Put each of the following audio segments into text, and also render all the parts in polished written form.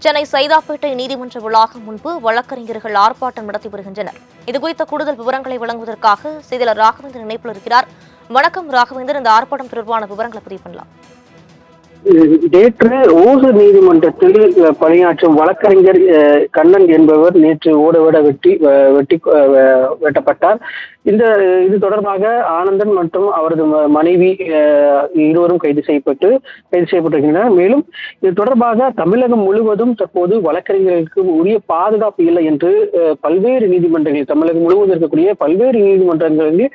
சென்னை சைதாப்பேட்டை நீதிமன்ற வளாகம் முன்பு வழக்கறிஞர்கள் ஆர்ப்பாட்டம் நடத்தி வருகின்றனர். இதுகுறித்த கூடுதல் விவரங்களை வழங்குவதற்காக செய்தியாளர் ராகவேந்தர் இணைப்பில் இருக்கிறார். வணக்கம் ராகவேந்தர், இந்த ஆர்ப்பாட்டம் தொடர்பான விவரங்களை பதிவு பண்ணலாம். நேற்று ஓசூர் நீதிமன்றத்தில் பணியாற்றும் வழக்கறிஞர் கண்ணன் என்பவர் நேற்று ஓட வெட்டப்பட்டார். இது தொடர்பாக ஆனந்தன் மற்றும் அவரது மனைவி இருவரும் கைது செய்யப்பட்டிருக்கின்றனர். மேலும் இது தொடர்பாக தமிழகம் முழுவதும் தற்போது வழக்கறிஞர்களுக்கு உரிய பாதுகாப்பு இல்லை என்று பல்வேறு நீதிமன்றங்களில், தமிழகம் முழுவதும் இருக்கக்கூடிய பல்வேறு நீதிமன்றங்களில்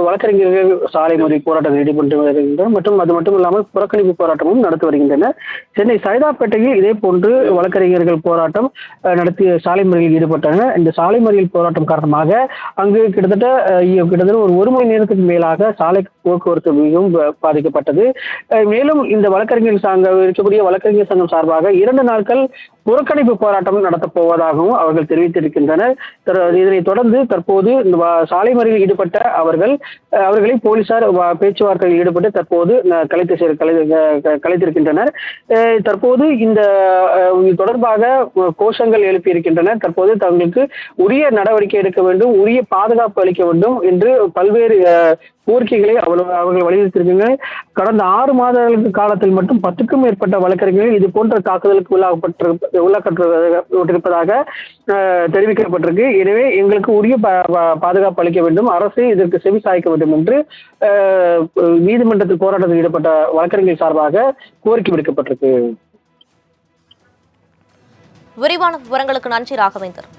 வழக்கறிஞர்கள் சாலை மறியல் போராட்டத்தில் ஈடுபட்டு வருகின்றனர் மற்றும் அது மட்டும் இல்லாமல் புறக்கணிப்பு போராட்டமும் நடத்தி வருகின்றனர். சென்னை சைதாப்பேட்டையில் இதே போன்று வழக்கறிஞர்கள் போராட்டம் நடத்தி சாலை மறியலில் ஈடுபட்டனர். இந்த சாலை மறியல் போராட்டம் காரணமாக அங்கு கிட்டத்தட்ட ஒரு மணி நேரத்துக்கு மேலாக சாலை போக்குவரத்து மிகவும் பாதிக்கப்பட்டது. மேலும் இந்த இருக்கக்கூடிய வழக்கறிஞர் சங்கம் சார்பாக 2 நாட்கள் புறக்கணிப்பு போராட்டம் நடத்தப் போவதாகவும் அவர்கள் தெரிவித்திருக்கின்றனர். இதனைத் தொடர்ந்து தற்போது இந்த சாலை மறியலில் ஈடுபட்ட அவர்களை போலீசார் பேச்சுவார்த்தையில் ஈடுபட்டு தற்போது கலைத்திருக்கின்றனர். தற்போது இந்த தொடர்பாக கோஷங்கள் எழுப்பியிருக்கின்றனர். தற்போது தங்களுக்கு உரிய நடவடிக்கை எடுக்க வேண்டும், உரிய பாதுகாப்பு அளிக்க வேண்டும் என்று பல்வேறு கோரிக்கைகளை அவர்கள் வலியுறுத்தியிருக்கின்றனர். கடந்த 6 மாதங்களுக்கு காலத்தில் மட்டும் 10க்கும் மேற்பட்ட வழக்கறிஞர்கள் இது போன்ற தாக்குதலுக்கு உள்ளாக்கப்பட்டிருப்பதாக தெரிவிக்கப்பட்டிருக்கு. எனவே எங்களுக்கு உரிய பாதுகாப்பு அளிக்க வேண்டும், அரசு இதற்கு செவி சாய்க்க வேண்டும் என்று நீதிமன்றத்தில் போராட்டத்தில் ஈடுபட்ட வழக்கறிஞர்கள் சார்பாக கோரிக்கை விடுக்கப்பட்டிருக்கு. விரிவான விவரங்களுக்கு நன்றி ராகவேந்தர்.